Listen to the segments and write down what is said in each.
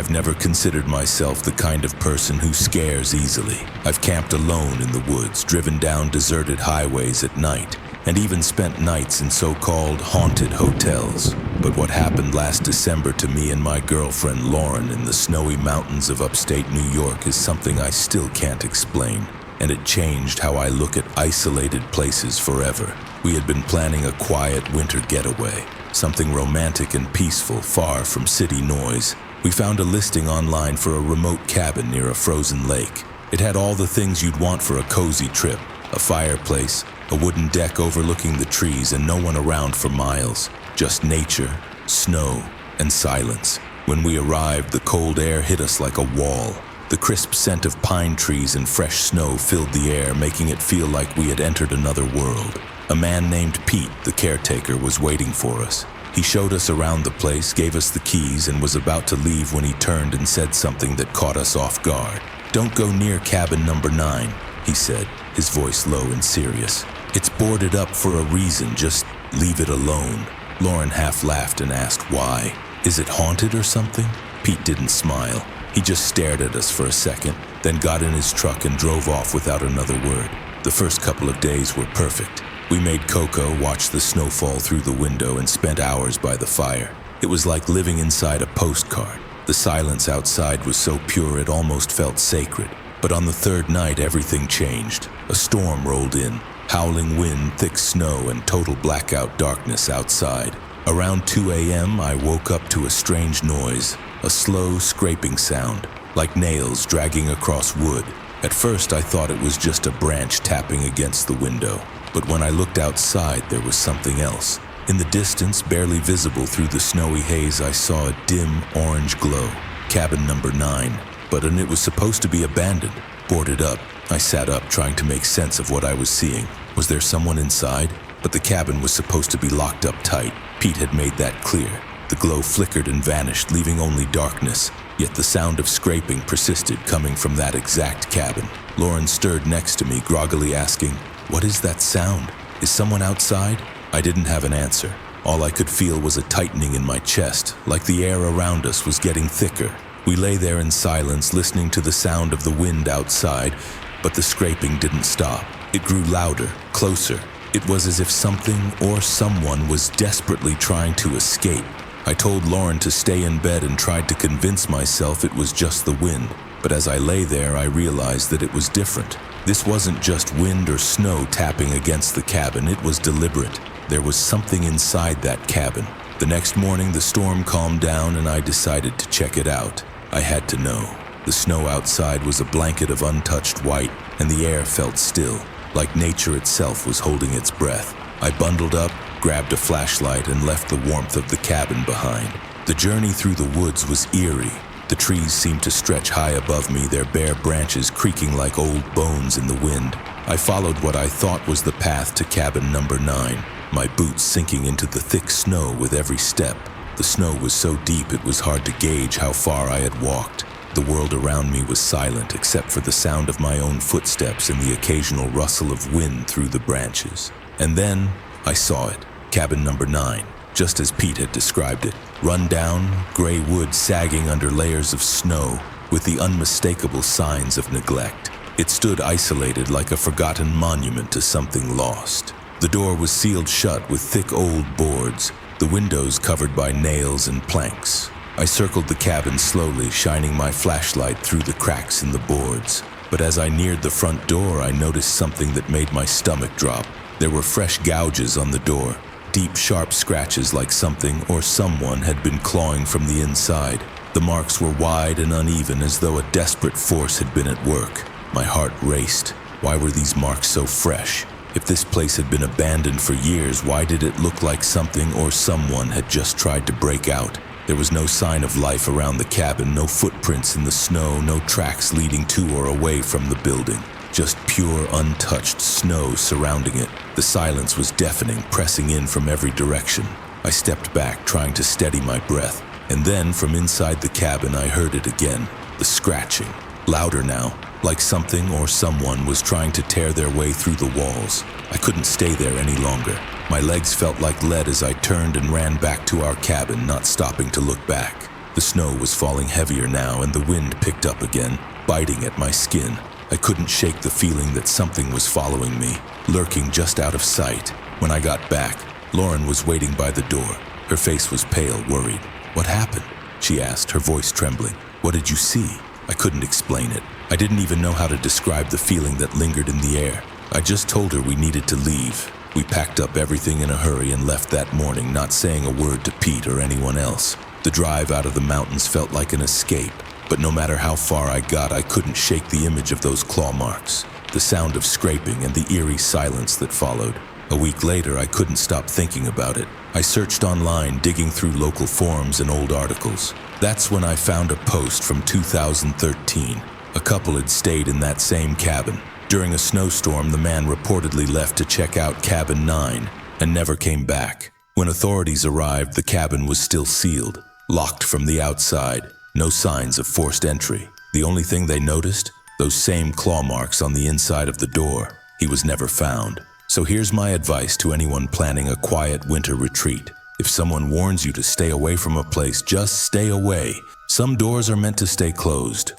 I've never considered myself the kind of person who scares easily. I've camped alone in the woods, driven down deserted highways at night, and even spent nights in so-called haunted hotels. But what happened last December to me and my girlfriend Lauren in the snowy mountains of upstate New York is something I still can't explain, and it changed how I look at isolated places forever. We had been planning a quiet winter getaway, something romantic and peaceful, far from city noise. We found a listing online for a remote cabin near a frozen lake. It had all the things you'd want for a cozy trip: a fireplace, a wooden deck overlooking the trees, and no one around for miles. Just nature, snow, and silence. When we arrived, the cold air hit us like a wall. The crisp scent of pine trees and fresh snow filled the air, making it feel like we had entered another world. A man named Pete, the caretaker, was waiting for us. He showed us around the place, gave us the keys, and was about to leave when he turned and said something that caught us off guard. "Don't go near cabin number 9, he said, his voice low and serious. "It's boarded up for a reason, just leave it alone." Lauren half laughed and asked why. "Is it haunted or something?" Pete didn't smile. He just stared at us for a second, then got in his truck and drove off without another word. The first couple of days were perfect. We made cocoa, watched the snow fall through the window, and spent hours by the fire. It was like living inside a postcard. The silence outside was so pure it almost felt sacred. But on the third night, everything changed. A storm rolled in. Howling wind, thick snow, and total blackout darkness outside. Around 2 a.m., I woke up to a strange noise, a slow scraping sound, like nails dragging across wood. At first, I thought it was just a branch tapping against the window. But when I looked outside, there was something else. In the distance, barely visible through the snowy haze, I saw a dim orange glow. Cabin number 9. And it was supposed to be abandoned, boarded up. I sat up, trying to make sense of what I was seeing. Was there someone inside? But the cabin was supposed to be locked up tight. Pete had made that clear. The glow flickered and vanished, leaving only darkness. Yet the sound of scraping persisted, coming from that exact cabin. Lauren stirred next to me, groggily asking, "What is that sound? Is someone outside?" I didn't have an answer. All I could feel was a tightening in my chest, like the air around us was getting thicker. We lay there in silence, listening to the sound of the wind outside, but the scraping didn't stop. It grew louder, closer. It was as if something or someone was desperately trying to escape. I told Lauren to stay in bed and tried to convince myself it was just the wind. But as I lay there, I realized that it was different. This wasn't just wind or snow tapping against the cabin, it was deliberate. There was something inside that cabin. The next morning, the storm calmed down and I decided to check it out. I had to know. The snow outside was a blanket of untouched white, and the air felt still, like nature itself was holding its breath. I bundled up, grabbed a flashlight, and left the warmth of the cabin behind. The journey through the woods was eerie. The trees seemed to stretch high above me, their bare branches creaking like old bones in the wind. I followed what I thought was the path to cabin number 9, my boots sinking into the thick snow with every step. The snow was so deep it was hard to gauge how far I had walked. The world around me was silent except for the sound of my own footsteps and the occasional rustle of wind through the branches. And then I saw it, cabin number 9, just as Pete had described it. Run down, gray wood sagging under layers of snow with the unmistakable signs of neglect. It stood isolated like a forgotten monument to something lost. The door was sealed shut with thick old boards, the windows covered by nails and planks. I circled the cabin slowly, shining my flashlight through the cracks in the boards. But as I neared the front door, I noticed something that made my stomach drop. There were fresh gouges on the door, deep, sharp scratches like something or someone had been clawing from the inside. The marks were wide and uneven, as though a desperate force had been at work. My heart raced. Why were these marks so fresh? If this place had been abandoned for years, why did it look like something or someone had just tried to break out? There was no sign of life around the cabin, no footprints in the snow, no tracks leading to or away from the building. Just pure, untouched snow surrounding it. The silence was deafening, pressing in from every direction. I stepped back, trying to steady my breath. And then, from inside the cabin, I heard it again. The scratching. Louder now, like something or someone was trying to tear their way through the walls. I couldn't stay there any longer. My legs felt like lead as I turned and ran back to our cabin, not stopping to look back. The snow was falling heavier now and the wind picked up again, biting at my skin. I couldn't shake the feeling that something was following me, lurking just out of sight. When I got back, Lauren was waiting by the door. Her face was pale, worried. "What happened?" she asked, her voice trembling. "What did you see?" I couldn't explain it. I didn't even know how to describe the feeling that lingered in the air. I just told her we needed to leave. We packed up everything in a hurry and left that morning, not saying a word to Pete or anyone else. The drive out of the mountains felt like an escape, but no matter how far I got, I couldn't shake the image of those claw marks, the sound of scraping and the eerie silence that followed. A week later, I couldn't stop thinking about it. I searched online, digging through local forums and old articles. That's when I found a post from 2013. A couple had stayed in that same cabin. During a snowstorm, the man reportedly left to check out Cabin 9 and never came back. When authorities arrived, the cabin was still sealed, locked from the outside. No signs of forced entry. The only thing they noticed? Those same claw marks on the inside of the door. He was never found. So here's my advice to anyone planning a quiet winter retreat. If someone warns you to stay away from a place, just stay away. Some doors are meant to stay closed.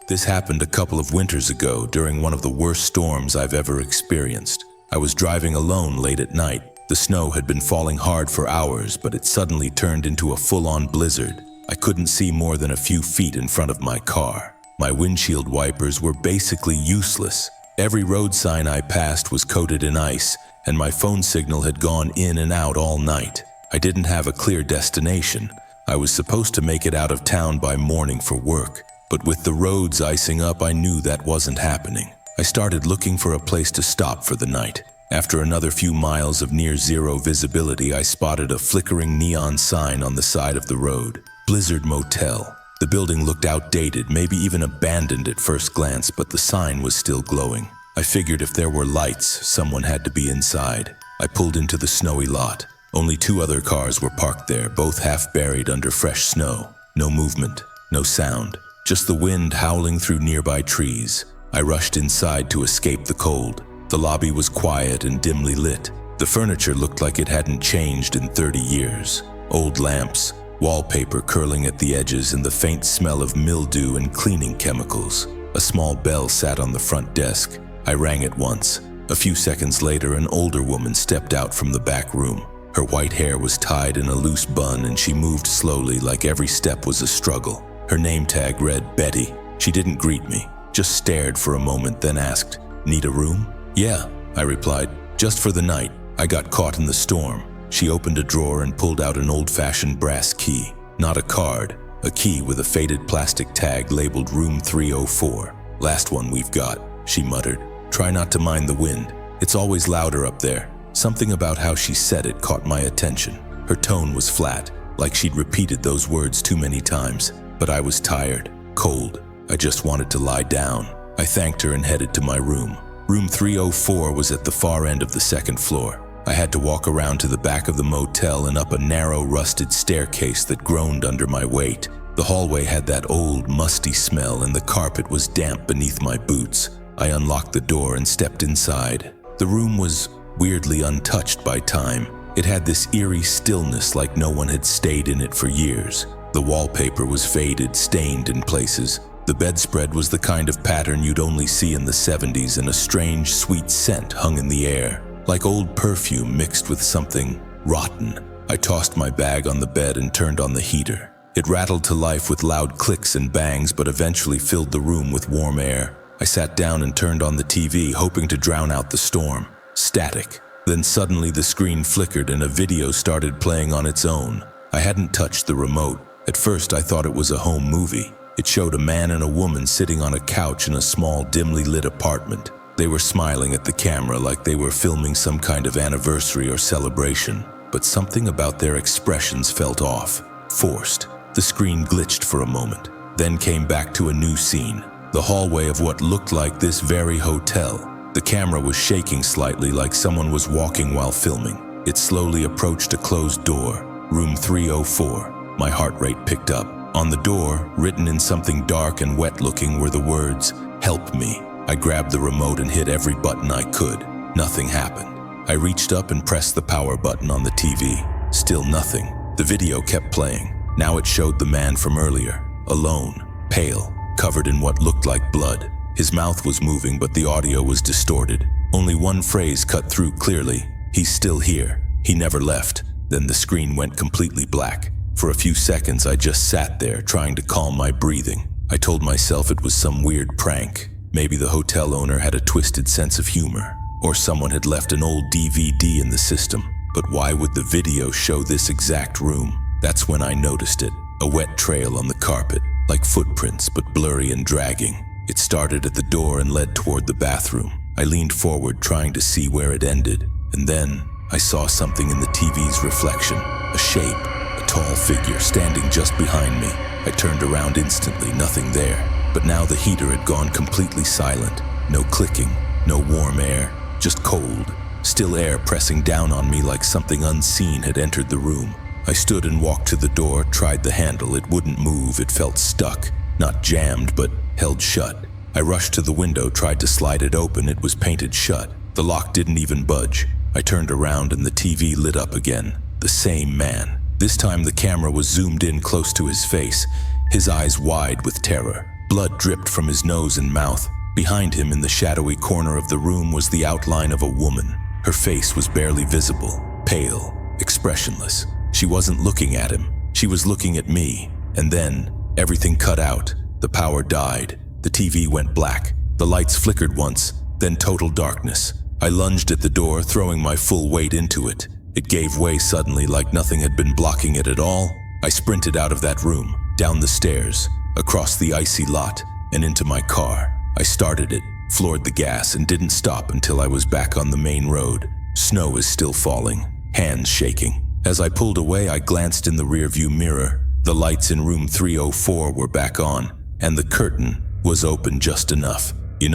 This happened a couple of winters ago during one of the worst storms I've ever experienced. I was driving alone late at night. The snow had been falling hard for hours, but it suddenly turned into a full-on blizzard. I couldn't see more than a few feet in front of my car. My windshield wipers were basically useless. Every road sign I passed was coated in ice, and my phone signal had gone in and out all night. I didn't have a clear destination. I was supposed to make it out of town by morning for work, but with the roads icing up, I knew that wasn't happening. I started looking for a place to stop for the night. After another few miles of near-zero visibility, I spotted a flickering neon sign on the side of the road. Blizzard Motel. The building looked outdated, maybe even abandoned at first glance, but the sign was still glowing. I figured if there were lights, someone had to be inside. I pulled into the snowy lot. Only 2 other cars were parked there, both half buried under fresh snow. No movement, no sound, just the wind howling through nearby trees. I rushed inside to escape the cold. The lobby was quiet and dimly lit. The furniture looked like it hadn't changed in 30 years. Old lamps, wallpaper curling at the edges, and the faint smell of mildew and cleaning chemicals. A small bell sat on the front desk. I rang it once. A few seconds later, an older woman stepped out from the back room. Her white hair was tied in a loose bun, and she moved slowly, like every step was a struggle. Her name tag read Betty. She didn't greet me, just stared for a moment, then asked, "Need a room?" "Yeah," I replied, "just for the night. I got caught in the storm." She opened a drawer and pulled out an old-fashioned brass key. Not a card, a key with a faded plastic tag labeled Room 304. "Last one we've got," she muttered. "Try not to mind the wind. It's always louder up there." Something about how she said it caught my attention. Her tone was flat, like she'd repeated those words too many times. But I was tired, cold. I just wanted to lie down. I thanked her and headed to my room. Room 304 was at the far end of the second floor. I had to walk around to the back of the motel and up a narrow, rusted staircase that groaned under my weight. The hallway had that old, musty smell, and the carpet was damp beneath my boots. I unlocked the door and stepped inside. The room was weirdly untouched by time. It had this eerie stillness, like no one had stayed in it for years. The wallpaper was faded, stained in places. The bedspread was the kind of pattern you'd only see in the 70s, and a strange, sweet scent hung in the air, like old perfume mixed with something rotten. I tossed my bag on the bed and turned on the heater. It rattled to life with loud clicks and bangs, but eventually filled the room with warm air. I sat down and turned on the TV, hoping to drown out the storm. Static. Then suddenly the screen flickered and a video started playing on its own. I hadn't touched the remote. At first I thought it was a home movie. It showed a man and a woman sitting on a couch in a small, dimly lit apartment. They were smiling at the camera like they were filming some kind of anniversary or celebration. But something about their expressions felt off, forced. The screen glitched for a moment, then came back to a new scene. The hallway of what looked like this very hotel. The camera was shaking slightly, like someone was walking while filming. It slowly approached a closed door. Room 304. My heart rate picked up. On the door, written in something dark and wet-looking, were the words, "Help me." I grabbed the remote and hit every button I could. Nothing happened. I reached up and pressed the power button on the TV. Still nothing. The video kept playing. Now it showed the man from earlier, alone, pale, covered in what looked like blood. His mouth was moving, but the audio was distorted. Only one phrase cut through clearly. "He's still here. He never left." Then the screen went completely black. For a few seconds, I just sat there, trying to calm my breathing. I told myself it was some weird prank. Maybe the hotel owner had a twisted sense of humor, or someone had left an old DVD in the system. But why would the video show this exact room? That's when I noticed it. A wet trail on the carpet, like footprints, but blurry and dragging. It started at the door and led toward the bathroom. I leaned forward, trying to see where it ended. And then I saw something in the TV's reflection. A shape, a tall figure standing just behind me. I turned around instantly, nothing there. But now the heater had gone completely silent. No clicking, no warm air, just cold, still air pressing down on me like something unseen had entered the room. I stood and walked to the door, tried the handle. It wouldn't move, it felt stuck. Not jammed, but held shut. I rushed to the window, tried to slide it open. It was painted shut. The lock didn't even budge. I turned around and the TV lit up again. The same man. This time the camera was zoomed in close to his face, his eyes wide with terror. Blood dripped from his nose and mouth. Behind him, in the shadowy corner of the room, was the outline of a woman. Her face was barely visible, pale, expressionless. She wasn't looking at him. She was looking at me. And then, everything cut out. The power died. The TV went black. The lights flickered once, then total darkness. I lunged at the door, throwing my full weight into it. It gave way suddenly, like nothing had been blocking it at all. I sprinted out of that room, down the stairs, across the icy lot, and into my car. I started it, floored the gas, and didn't stop until I was back on the main road. Snow is still falling, hands shaking. As I pulled away, I glanced in the rearview mirror. The lights in room 304 were back on, and the curtain was open just enough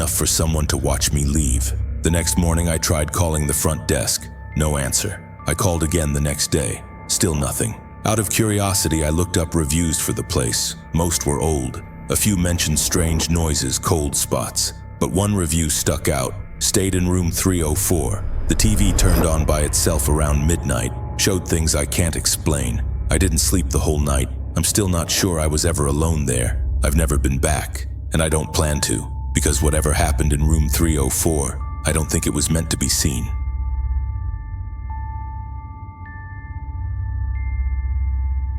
for someone to watch me leave. The next morning, I tried calling the front desk. No answer. I called again the next day. Still nothing. Out of curiosity, I looked up reviews for the place. Most were old. A few mentioned strange noises, cold spots. But one review stuck out. Stayed in room 304. The TV turned on by itself around midnight. Showed things I can't explain. I didn't sleep the whole night. I'm still not sure I was ever alone there. I've never been back. And I don't plan to. Because whatever happened in room 304, I don't think it was meant to be seen.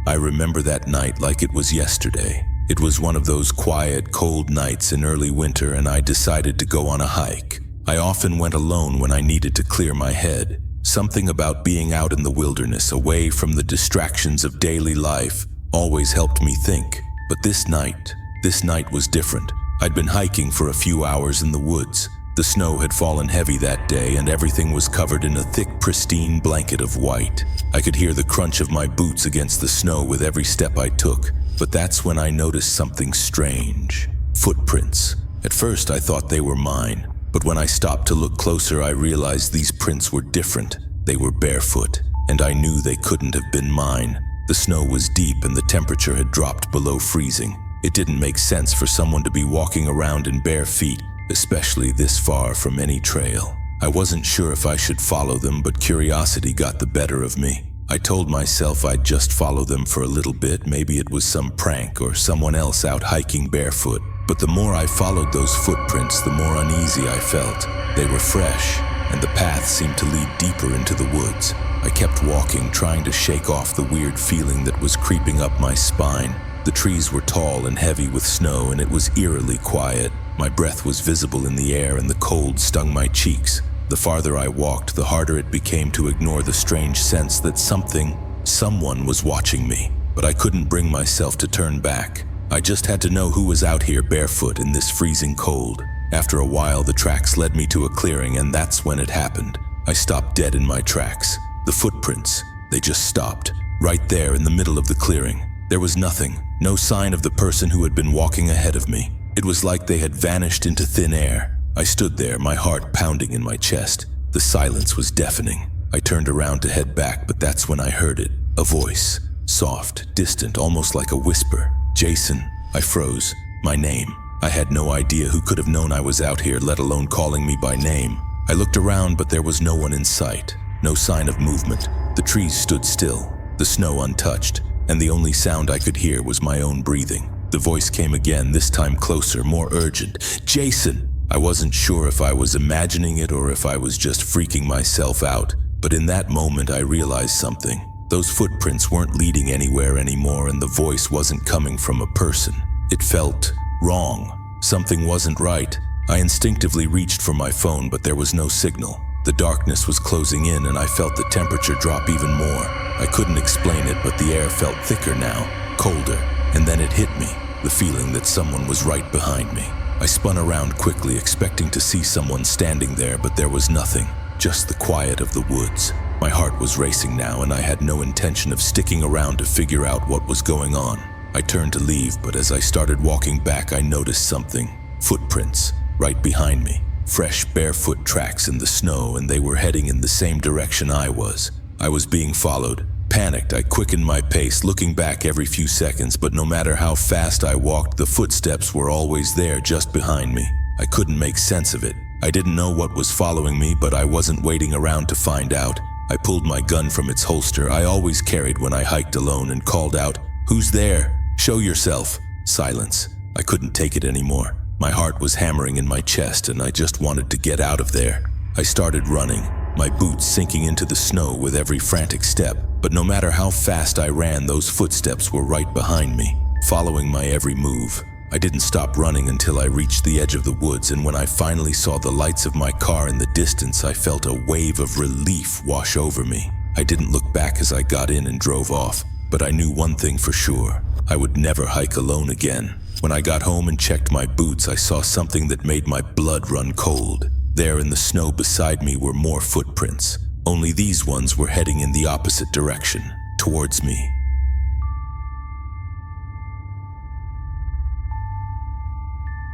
I remember that night like it was yesterday. It was one of those quiet, cold nights in early winter, and I decided to go on a hike. I often went alone when I needed to clear my head. Something about being out in the wilderness, away from the distractions of daily life, always helped me think. But this night was different. I'd been hiking for a few hours in the woods. The snow had fallen heavy that day, and everything was covered in a thick, pristine blanket of white. I could hear the crunch of my boots against the snow with every step I took. But that's when I noticed something strange. Footprints. At first, I thought they were mine. But when I stopped to look closer, I realized these prints were different. They were barefoot, and I knew they couldn't have been mine. The snow was deep, and the temperature had dropped below freezing. It didn't make sense for someone to be walking around in bare feet, especially this far from any trail. I wasn't sure if I should follow them, but curiosity got the better of me. I told myself I'd just follow them for a little bit. Maybe it was some prank or someone else out hiking barefoot. But the more I followed those footprints, the more uneasy I felt. They were fresh, and the path seemed to lead deeper into the woods. I kept walking, trying to shake off the weird feeling that was creeping up my spine. The trees were tall and heavy with snow, and it was eerily quiet. My breath was visible in the air, and the cold stung my cheeks. The farther I walked, the harder it became to ignore the strange sense that someone was watching me. But I couldn't bring myself to turn back. I just had to know who was out here barefoot in this freezing cold. After a while, the tracks led me to a clearing, and that's when it happened. I stopped dead in my tracks. The footprints, they just stopped, right there in the middle of the clearing. There was nothing, no sign of the person who had been walking ahead of me. It was like they had vanished into thin air. I stood there, my heart pounding in my chest. The silence was deafening. I turned around to head back, but that's when I heard it. A voice, soft, distant, almost like a whisper. "Jason." I froze. My name. I had no idea who could have known I was out here, let alone calling me by name. I looked around, but there was no one in sight. No sign of movement. The trees stood still, the snow untouched, and the only sound I could hear was my own breathing. The voice came again, this time closer, more urgent. "Jason!" I wasn't sure if I was imagining it or if I was just freaking myself out, but in that moment I realized something. Those footprints weren't leading anywhere anymore, and the voice wasn't coming from a person. It felt wrong. Something wasn't right. I instinctively reached for my phone, but there was no signal. The darkness was closing in, and I felt the temperature drop even more. I couldn't explain it, but the air felt thicker now, colder, and then it hit me, the feeling that someone was right behind me. I spun around quickly, expecting to see someone standing there, but there was nothing, just the quiet of the woods. My heart was racing now, and I had no intention of sticking around to figure out what was going on. I turned to leave, but as I started walking back, I noticed something. Footprints, right behind me. Fresh, barefoot tracks in the snow, and they were heading in the same direction I was. I was being followed. Panicked, I quickened my pace, looking back every few seconds, but no matter how fast I walked, the footsteps were always there just behind me. I couldn't make sense of it. I didn't know what was following me, but I wasn't waiting around to find out. I pulled my gun from its holster I always carried when I hiked alone and called out, "Who's there? Show yourself." Silence. I couldn't take it anymore. My heart was hammering in my chest, and I just wanted to get out of there. I started running, my boots sinking into the snow with every frantic step. But no matter how fast I ran, those footsteps were right behind me, following my every move. I didn't stop running until I reached the edge of the woods, and when I finally saw the lights of my car in the distance, I felt a wave of relief wash over me. I didn't look back as I got in and drove off, but I knew one thing for sure. I would never hike alone again. When I got home and checked my boots, I saw something that made my blood run cold. There in the snow beside me were more footprints. Only these ones were heading in the opposite direction, towards me.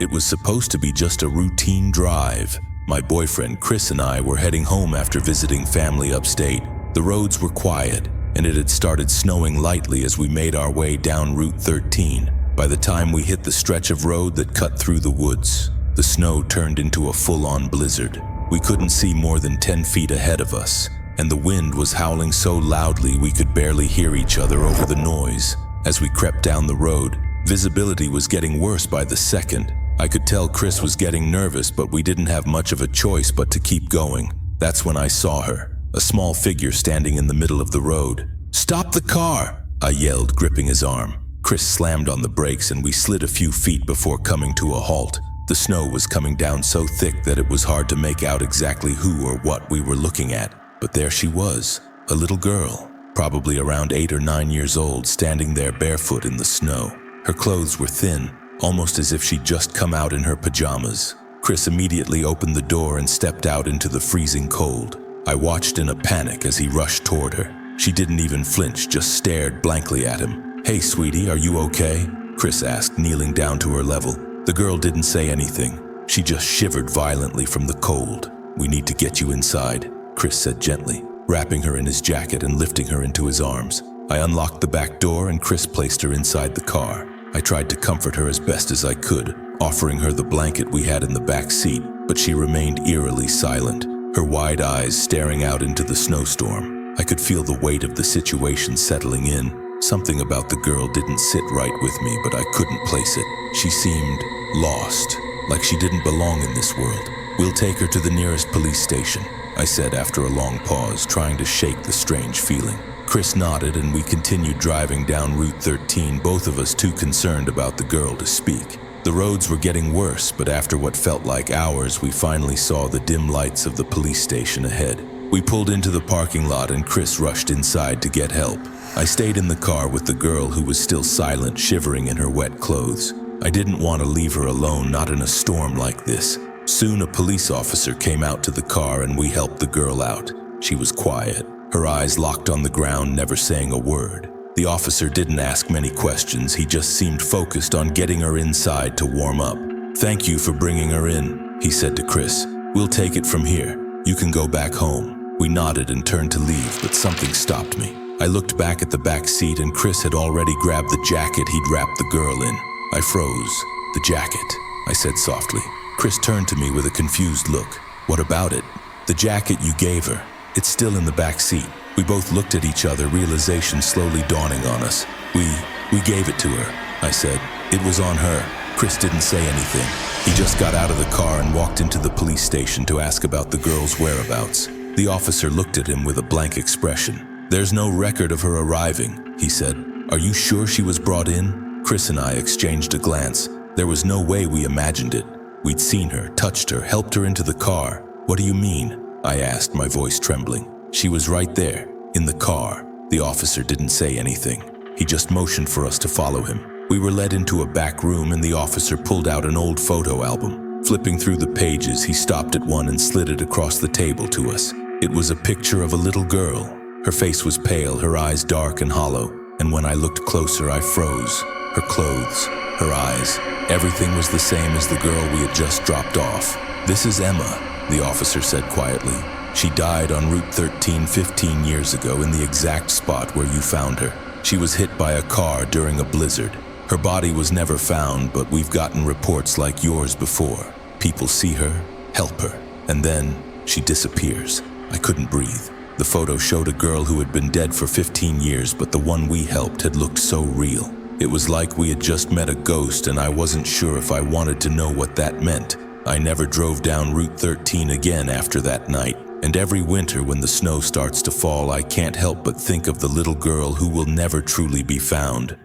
It was supposed to be just a routine drive. My boyfriend Chris and I were heading home after visiting family upstate. The roads were quiet, and it had started snowing lightly as we made our way down Route 13. By the time we hit the stretch of road that cut through the woods, the snow turned into a full-on blizzard. We couldn't see more than 10 feet ahead of us, and the wind was howling so loudly we could barely hear each other over the noise. As we crept down the road, visibility was getting worse by the second. I could tell Chris was getting nervous, but we didn't have much of a choice but to keep going. That's when I saw her, a small figure standing in the middle of the road. "Stop the car!" I yelled, gripping his arm. Chris slammed on the brakes, and we slid a few feet before coming to a halt. The snow was coming down so thick that it was hard to make out exactly who or what we were looking at. But there she was, a little girl, probably around 8 or 9 years old, standing there barefoot in the snow. Her clothes were thin, almost as if she'd just come out in her pajamas. Chris immediately opened the door and stepped out into the freezing cold. I watched in a panic as he rushed toward her. She didn't even flinch, just stared blankly at him. "Hey, sweetie, are you okay?" Chris asked, kneeling down to her level. The girl didn't say anything. She just shivered violently from the cold. "We need to get you inside," Chris said gently, wrapping her in his jacket and lifting her into his arms. I unlocked the back door and Chris placed her inside the car. I tried to comfort her as best as I could, offering her the blanket we had in the back seat, but she remained eerily silent, her wide eyes staring out into the snowstorm. I could feel the weight of the situation settling in. Something about the girl didn't sit right with me, but I couldn't place it. She seemed lost, like she didn't belong in this world. "We'll take her to the nearest police station," I said after a long pause, trying to shake the strange feeling. Chris nodded and we continued driving down Route 13, both of us too concerned about the girl to speak. The roads were getting worse, but after what felt like hours, we finally saw the dim lights of the police station ahead. We pulled into the parking lot and Chris rushed inside to get help. I stayed in the car with the girl, who was still silent, shivering in her wet clothes. I didn't want to leave her alone, not in a storm like this. Soon a police officer came out to the car and we helped the girl out. She was quiet, her eyes locked on the ground, never saying a word. The officer didn't ask many questions, he just seemed focused on getting her inside to warm up. "Thank you for bringing her in," he said to Chris. "We'll take it from here. You can go back home." We nodded and turned to leave, but something stopped me. I looked back at the back seat and Chris had already grabbed the jacket he'd wrapped the girl in. I froze. "The jacket," I said softly. Chris turned to me with a confused look. "What about it?" The jacket you gave her. It's still in the back seat. We both looked at each other, realization slowly dawning on us. We gave it to her, I said. It was on her. Chris didn't say anything. He just got out of the car and walked into the police station to ask about the girl's whereabouts. The officer looked at him with a blank expression. There's no record of her arriving, he said. Are you sure she was brought in? Chris and I exchanged a glance. There was no way we imagined it. We'd seen her, touched her, helped her into the car. What do you mean? I asked, my voice trembling. She was right there, in the car. The officer didn't say anything. He just motioned for us to follow him. We were led into a back room and the officer pulled out an old photo album. Flipping through the pages, he stopped at one and slid it across the table to us. It was a picture of a little girl. Her face was pale, her eyes dark and hollow. And when I looked closer, I froze. Her clothes, her eyes, everything was the same as the girl we had just dropped off. This is Emma, the officer said quietly. She died on Route 13 15 years ago in the exact spot where you found her. She was hit by a car during a blizzard. Her body was never found, but we've gotten reports like yours before. People see her, help her, and then she disappears. I couldn't breathe. The photo showed a girl who had been dead for 15 years, but the one we helped had looked so real. It was like we had just met a ghost, and I wasn't sure if I wanted to know what that meant. I never drove down Route 13 again after that night. And every winter when the snow starts to fall, I can't help but think of the little girl who will never truly be found.